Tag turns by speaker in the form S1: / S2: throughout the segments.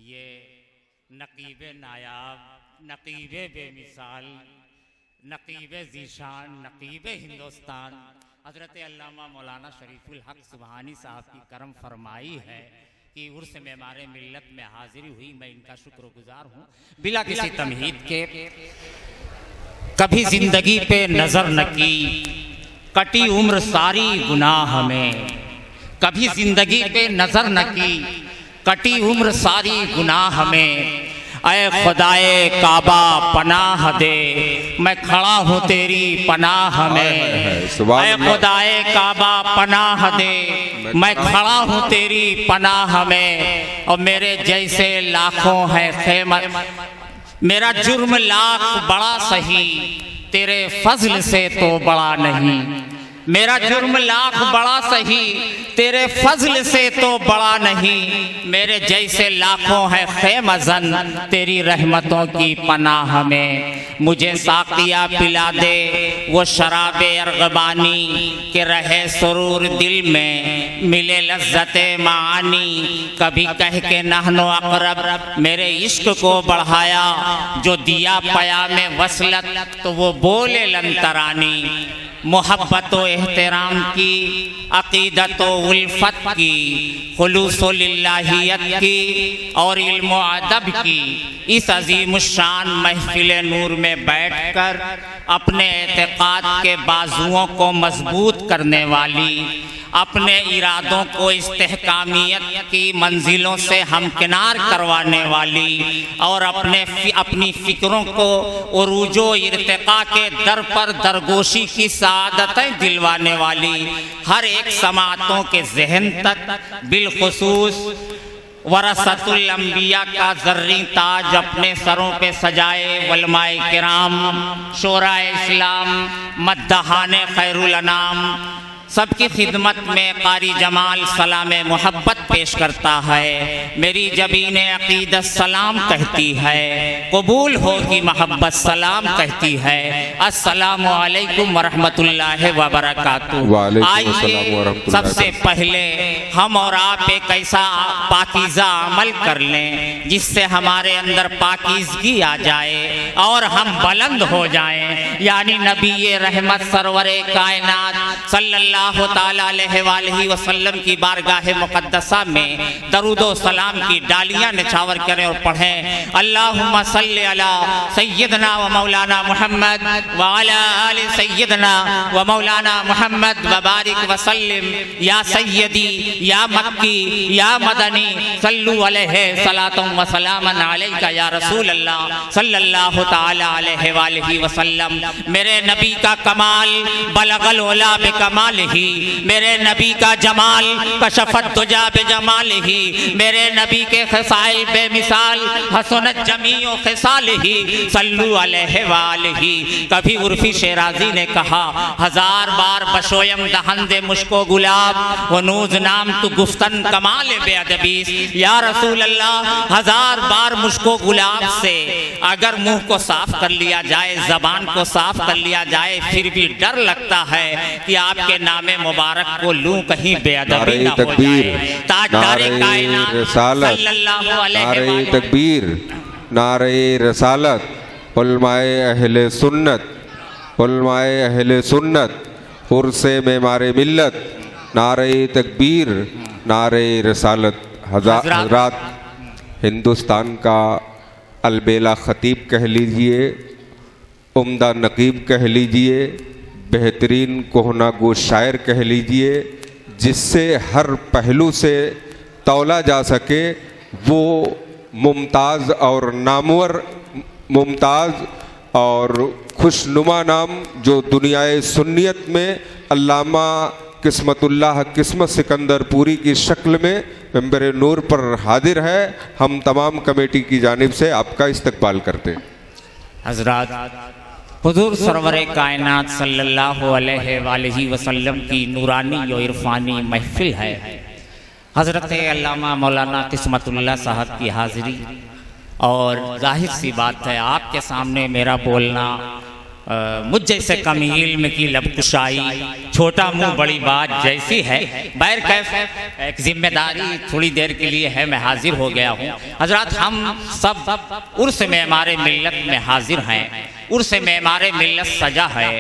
S1: ये नकीबे नायाब, नकीबे बेमिसाल, नकीबे ज़ीशान, नकीबे हिंदुस्तान हज़रत अल्लामा मौलाना शरीफुल हक सुबहानी साहब की करम फरमाई है कि उर्स में हमारे मिल्लत में हाजिरी हुई। मैं इनका शुक्रगुजार हूँ बिला किसी तमहीद के। कभी जिंदगी पे नजर न की, कटी उम्र सारी गुनाह में। कभी जिंदगी पे नजर न की, कटी उम्र सारी गुनाह में। ऐ खुदाए काबा पनाह दे, मैं खड़ा हूँ तेरी पनाह में। ऐ खुदाए काबा पनाह दे, मैं खड़ा हूँ तेरी पनाह में। और मेरे जैसे लाखों हैं खेमत, मेरा जुर्म लाख बड़ा सही, तेरे फजल से तो बड़ा नहीं। मेरा जुर्म लाख बड़ा सही, तेरे फजल से तो बड़ा नहीं। मेरे जैसे लाखों है खेमज़न, तेरी रहमतों की पनाह में। मुझे साकिया पिला दे वो शराबे अरगबानी, के रहे सुरूर दिल में, मिले लज्जते मानी। कभी कह के नहनो अकरब, मेरे इश्क को बढ़ाया, जो दिया पया में वसलत, तो वो बोले लंतरानी। मोहब्बत व एहतराम की, अक़ीदत व उल्फत की, खुलूस व लिल्लाहियत की और इल्म व अदब की इस अज़ीमुश्शान महफ़िल नूर में बैठकर अपने एतक़ाद के बाजुओं को मजबूत करने वाली, अपने इरादों को इस्तेहकामियत की मंजिलों से हमकिनार करवाने वाली और अपनी फ़िक्रों को उरूजो इर्तिक़ा के दर पर दरगोशी की सआदतें दिलवाने वाली, हर एक समातों के ज़हन तक बिलखुसूस वरसतुल अंबिया का ज़र्री ताज अपने सरों पे सजाए उलमाए किराम, शोराए इस्लाम, मद्दहाने खैरुल अनाम, सबकी खिदमत में कारी जमाल सलाम मोहब्बत पेश करता है। मेरी जबीन अक़ीदत सलाम कहती है, कबूल होगी मोहब्बत सलाम कहती है। अस्सलामु अलैकुम वरहमतुल्लाहि वबरकातुहू। आइए सबसे पहले हम और आप एक ऐसा पाकीज़ा अमल कर लें जिससे हमारे अंदर पाकीज़गी आ जाए और हम बुलंद हो जाएं, यानी नबी रहमत सरवरे कायनात सल्लल्लाहु ताला अलैहि वसल्लम की बारगाह मुक़द्दसा में दरूदो सलाम की डालियां निछावर करें और पढ़ें, अल्लाहुम्मा सल्लि अला सय्यदना व मौलाना मुहम्मद व अला आलि सय्यदना व मौलाना मुहम्मद व बारिक व सल्लिम या सय्यदी या मक्की या मदनी सल्लु अलैहि सलातुम व सलामन अलैका या रसूल अल्लाह सल्लल्लाहु ताला अलैहि वसल्लम। मेरे नबी का कमाल बलगल उला बिकमाल ही, मेरे नबी का जमाल कशफत तुजा बेजमाल ही, मेरे नबी के खसाइल बेमिसाल हसनत जमीओ खसाल ही, सल्लु अलैहि वालही। कभी उर्फी शेराजी ने कहा, हजार बार बशोयम दहन दे मुश्को गुलाब, वनूज नाम तु गुफ्तन कमाल बेअदबीस। या रसूल अल्लाह, हजार बार मुश्को गुलाब से अगर मुंह को साफ कर लिया जाए, जबान को साफ कर लिया जाए, फिर भी डर लगता है कि आपके नामे मुबारक को लूं कहीं बेअदबी ना हो जाए। ताजदारे कायनात सल्लल्लाहु अलैहि वसल्लम।
S2: तकबीर, नारे रसालत, उलमाए अहले सुन्नत, उलमाए अहले सुन्नत, उर्से में मारे मिल्लत, नारे तकबीर, नारे रसालत। हज़रात, हिंदुस्तान का अलबेला ख़तीब कह लीजिए, उम्दा नकीब कह लीजिए, बेहतरीन कोहना गो शायर कह लीजिए, जिससे हर पहलू से तौला जा सके, वो मुमताज़ और नामवर, मुमताज़ और खुशनुमा नाम जो दुनियाए सुन्नियत में अल्लामा किस्मतुल्लाह किस्मत सिकंदरपुरी की शक्ल में मेंबर नूर पर हाजिर है। हम तमाम कमेटी की जानिब से आपका इस्तकबाल करते हैं।
S1: हज़रात, हुज़ूर सरवरे कायनात सल्लल्लाहु अलैहि वसल्लम की नूरानी और इरफानी महफिल है। हज़रत अल्लामा मौलाना किस्मतुल्लाह साहब की हाज़िरी, और जाहिर सी बात है आपके सामने मेरा बोलना मुझ जैसे कम इल्म की लबकुशाई, छोटा मुंह बड़ी बात जैसी है। बैर कैफ एक जिम्मेदारी थोड़ी देर के लिए है, मैं हाजिर हो गया हूँ। हजरत हम सब उर्स में हमारे मिल्लत में हाजिर हैं। उर्स में हमारे मिल्लत सजा है।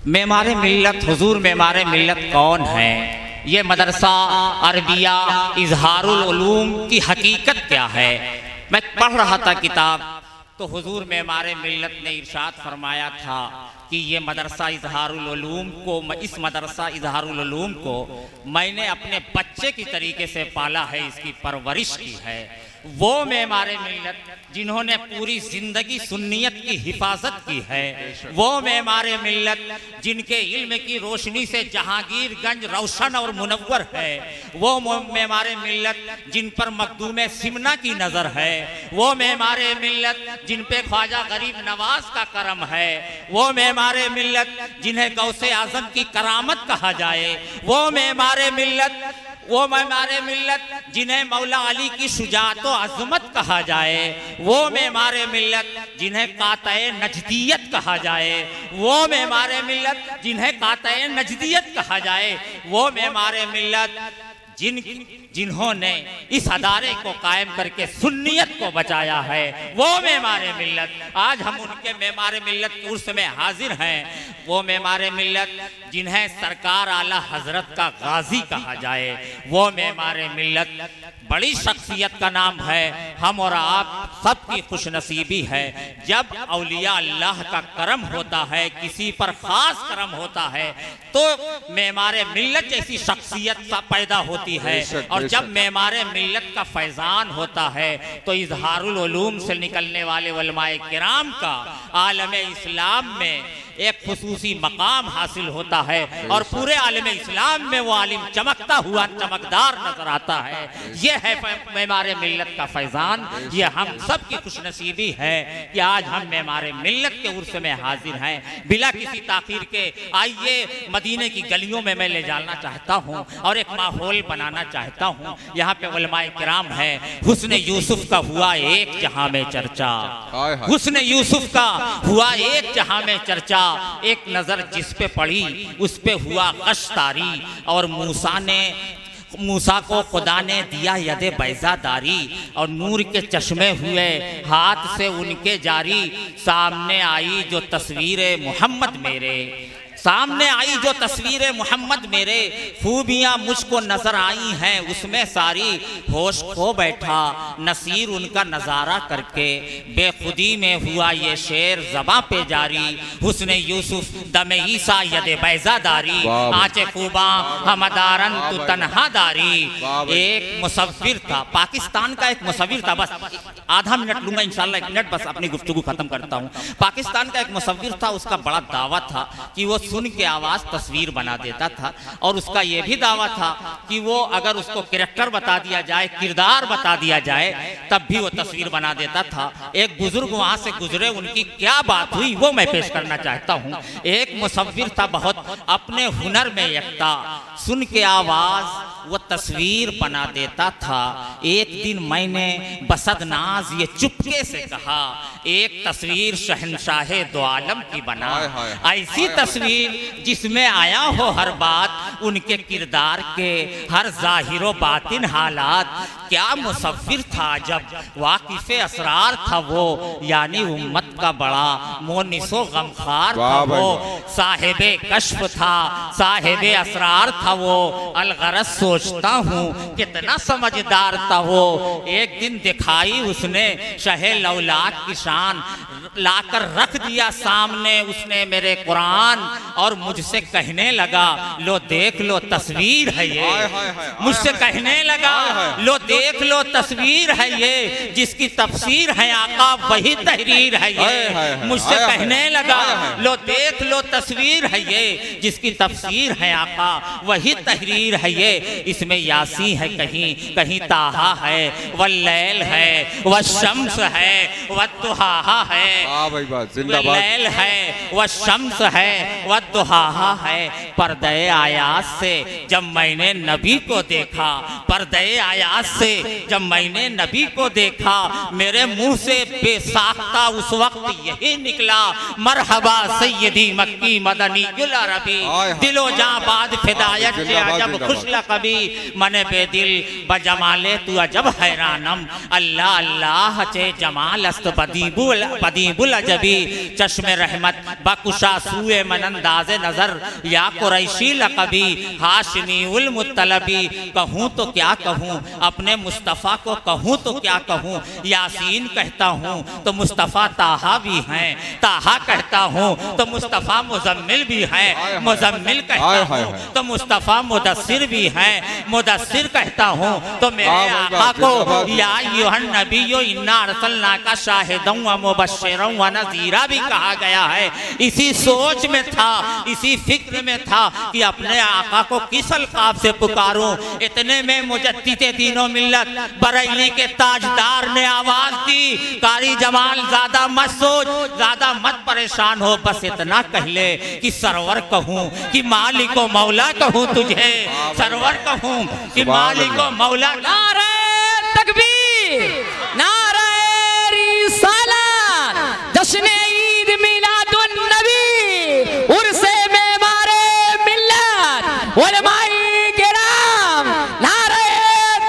S1: मेमारे मिल्लत हुजूर मेमारे मिल्लत कौन है? ये मदरसा अरबिया इजहारुल उलूम की हकीकत क्या है? मैं पढ़ रहा था किताब, तो हुजूर मेमारे मिल्लत ने इरशाद फरमाया था कि ये मदरसा इजहारुल उलूम को, इस मदरसा इजहारुल उलूम को मैंने अपने बच्चे की तरीके से पाला है, इसकी परवरिश की है। वो मेमारे मिल्लत जिन्होंने पूरी जिंदगी सुन्नियत की हिफाजत की है, वो मेमारे मिल्लत जिनके इल्म की रोशनी से जहांगीरगंज रोशन और मुनव्वर है, वो मेमारे मिल्लत जिन पर मखदूम सिमना की नज़र है, वो मेमारे मिल्लत जिन पे ख्वाजा गरीब नवाज का करम है, वो मेमारे मिल्लत जिन्हें गौसे आजम की करामत कहा जाए, वो मेमारे मिल्लत जिन्हें मौला अली की शुजाअत व अज़मत कहा जाए, वो मेमारे मिल्लत जिन्हें कातए नजदियत कहा जाए, वो मेमारे मिल्लत जिन्हें कातए नजदियत कहा जाए, वो मेमारे मिल्लत जिन्होंने इस अदारे को कायम करके सुन्नियत को बचाया है, वो मेमारे मिल्लत। आज हम उनके मेमारे मिल्लत के उर्स में हाजिर हैं। वो मेमारे मिल्लत जिन्हें सरकार आला हजरत का गाजी कहा जाए, वो मेमारे मिल्लत बड़ी शख्सियत का नाम है। हम और आप सबकी खुशनसीबी है जब औलिया अल्लाह का करम होता है, किसी पर खास करम होता है, तो मेमारे मिल्लत जैसी शख्सियत पैदा होती है। और जब मेमारे मिल्लत का फैजान होता है तो इजहारुल उलूम से निकलने वाले उलमाए किराम का आलम इस्लाम में एक खुसूसी मकाम हासिल होता है और पूरे आलम इस्लाम में वो आलिम चमकता हुआ चमकदार नजर आता है। ये है मेमारे मिल्लत का फैजान। ये हम सब की खुशनसीबी है कि आज हम मेमारे मिल्लत के उर्स में हाजिर हैं। बिला किसी ताखीर के आइए मदीने की गलियों में मैं ले जाना चाहता हूँ और एक माहौल बनाना चाहता हूँ। यहाँ पे उलमाए किराम है। हुस्न यूसुफ का हुआ एक जहां में चर्चा, हुस्न यूसुफ का हुआ एक जहां में चर्चा, एक नजर जिस पे पड़ी उस पे हुआ कश्तारी, और मूसा को खुदा ने दिया यदे बैजादारी, और नूर के चश्मे हुए हाथ से उनके जारी। सामने आई जो तस्वीर मोहम्मद मेरे, सामने आई जो तस्वीर मोहम्मद मेरे, खूबियाँ मुझको नजर आई हैं उसमें सारी। होश खो बैठा नसीर उनका नज़ारा करके, बेखुदी में हुआ ये शेर ज़बां पे जारी। हुस्न यूसुफ दमे ईसा यदे बैजादारी, आंचे खूबा हमदारन तु तन्हादारी। एक मुसव्विर था, पाकिस्तान का एक मुसव्विर था। बस आधा मिनट लूंगा इंशाल्लाह, 1 मिनट बस अपनी गुफ्तगू खत्म करता हूँ। पाकिस्तान का एक मुसव्विर था, उसका बड़ा दावा था कि वो सुन के आवाज तस्वीर बना देता था, और उसका यह भी दावा था कि वो अगर उसको कैरेक्टर बता दिया जाए, किरदार बता दिया जाए, तब भी वो तस्वीर बना देता था। एक बुजुर्ग वहां से गुजरे, उनकी क्या बात हुई वो मैं पेश करना चाहता हूँ। एक मुसव्विर था बहुत अपने हुनर में यकता, सुन के आवाज वो तस्वीर बना देता था। एक दिन मैंने बसदनाज ये चुपके से कहा, एक तस्वीर शहनशाहे दो आलम की बना, ऐसी तस्वीर जिसमें आया हो हर बात, उनके किरदार के हर जाहिरो बातिन हालात। क्या मुसव्विर था जब वाकिफ़े असरार था वो, यानी उम्मत का बड़ा मोनिसो गमखार था वो। साहिबे कश्फ था, साहिबे असरार था वो, अलगरज सोचता हूँ कितना समझदार था वो। एक दिन दिखाई उसने शहे लौलाद की शान, लाकर रख दिया सामने उसने मेरे कुरान, और मुझसे कहने लगा लो देख लो तस्वीर है ये। मुझसे कहने लगा लो देख लो तस्वीर है ये, जिसकी तफसीर है आका वही तहरीर है ये। मुझसे कहने लगा लो देख लो तस्वीर है ये, जिसकी तफसीर है आका वही तहरीर है ये। इसमें यासी है कहीं कहीं ताहा है, वल्लैल है, वशम्स है, वद्दुहा है, वल्लैल है, वशम्स है, वद्दुहा है। पर्दे आयात से जब मैंने नबी को देखा, पर्दे आयात से जब मैंने नबी को देखा, मेरे मुंह से बेसाख्ता उस वक्त यही निकला, मरहबा सैयदी मक्की मदनी गुल अरबी, दिलो जां बाद फिदायत से अजब खुश लक़बी, मने बेदिल बजमाले तू अजब हैरानम, अल्लाह अल्लाह चे जमाल अस्त पदीबुल अजबी, चश्मे रहमत बकुशा सुए मनंदाज़े नजर या कुरैशी लक़बी, हाशमी उल मुत्तलबी, कहूँ तो क्या कहूँ अपने मुस्तफ़ा को, कहूँ तो क्या कहूँ, यासीन कहता हूँ तो मुस्तफ़ा ताहा भी हैं, ताहा कहता हूँ तो मुस्तफ़ा मुज़म्मिल भी हैं, मुज़म्मिल कहता हूँ तो मुस्तफ़ा मुदस्सिर भी हैं, मुदस्सिर कहता हूँ तो मेरे आका को या अय्युहन नबिय्यो इन्ना अरसलनाका शाहिदन व मुबश्शिरन व नज़ीरा भी कहा गया है। इसी सोच में था, इसी फिक्र में था कि अपने आका को किस अलकाब से पुकारूं। इतने में मुजद्दिद दीनो मिल्लत बरेली के ताजदार ने आवाज दी, कारी जमाल ज्यादा मत सोच, ज्यादा मत परेशान हो, बस इतना कह ले कि सरवर कहूं कि मालिक व मौला कहूं तुझे, सरवर कहूं कि मालिक व मौला।
S3: नारे तकबीर, नारे रिसालत, जश्न ईद मिलादुन नबी, उर्से में मारे मिल्लत, उलमाए किराम, नारे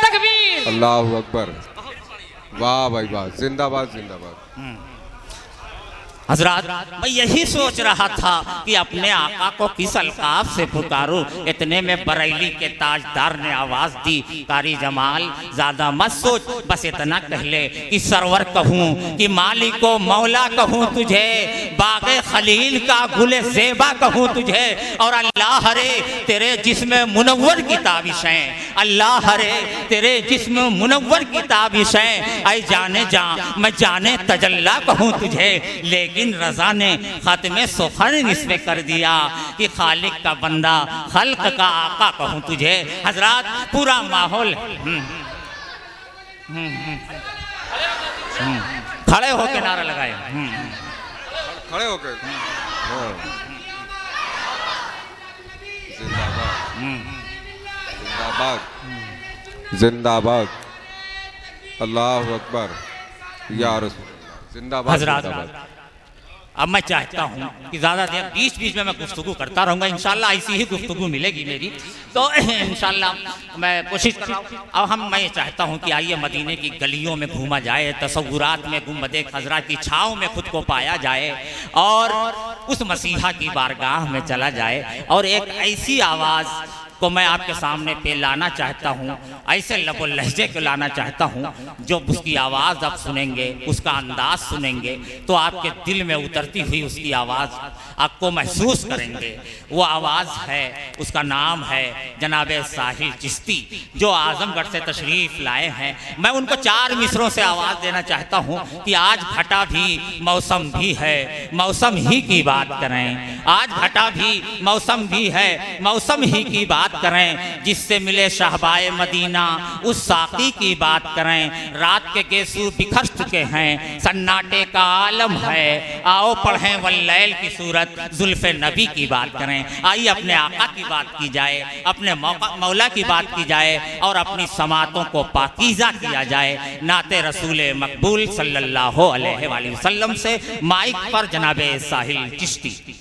S3: तकबीर।
S2: अल्लाहु अकबर, वाह भाई वाह, जिंदाबाद जिंदाबाद।
S1: हजरात, मैं यही सोच रहा था कि अपने आका को किस अलकाब से पुकारूं। इतने में बरेली के ताजदार ने आवाज दी, कारी जमाल ज्यादा मत सोच, बस इतना कह ले कि सरवर कहूं कि मालिक को मौला कहूं तुझे, बागे खलील का गुले ज़ेबा कहूं तुझे, और अल्लाह रे तेरे जिस्म मुनव्वर की ताबिश है, अल्लाह रे तेरे जिस्म मुनव्वर की ताबिश है, ऐ जाने जा मैं जाने तजल्ला कहूं तुझे। लेकिन रजा ने खातिमे सुखर निस्बे कर दिया कि खालिक का बंदा, खल्क का आका कहूं तुझे। हजरात, पूरा माहौल खड़े होके नारा लगाए,
S2: खड़े होकर जिंदाबाद जिंदाबाद जिंदाबाद, अल्लाहु अकबर या रसूल, जिंदाबाद जिंदाबाद।
S1: अब मैं चाहता हूँ कि ज़्यादा देर बीच बीच में मैं गुफ्तगू करता रहूँगा, इंशाल्लाह ऐसी ही गुफ्तगू मिलेगी मेरी, तो इंशाल्लाह मैं कोशिश कर रहा हूँ। अब मैं चाहता हूँ कि आइए मदीने की गलियों में घूमा जाए, तसव्वुरात में गुंबदे खज़रा की छाँव में खुद को पाया जाए, और उस मसीहा की बारगाह में चला जाए, और एक ऐसी आवाज़ को मैं आपके सामने पे लाना चाहता हूँ, ऐसे लबो लहजे को लाना चाहता हूँ, जो उसकी आवाज़ आप सुनेंगे, उसका अंदाज सुनेंगे तो आपके दिल में उतरती हुई उसकी आवाज़ आपको महसूस करेंगे। वो आवाज़ है, उसका नाम है जनाबे साहिल चिश्ती, जो आजमगढ़ से तशरीफ़ लाए हैं। मैं उनको 4 मिसरों से आवाज़ देना चाहता हूँ कि आज घटा भी मौसम भी है, मौसम ही की बात करें, आज घटा भी मौसम भी है, मौसम ही की बात करें, जिससे मिले शहबाए मदीना उस साकी की बात करें। रात के गेसू बिखर चुके हैं, सन्नाटे का आलम है, आओ पढ़ें वल्लैल की सूरत, जुल्फे नबी की बात करें। आइए अपने आका की बात की जाए, अपने मौला की बात की जाए, और अपनी समातों को पाकीज़ा किया जाए। नाते रसूल मकबूल सल्लल्लाहु अलैहि वसल्लम से माइक पर जनाबे साहिल चिश्ती।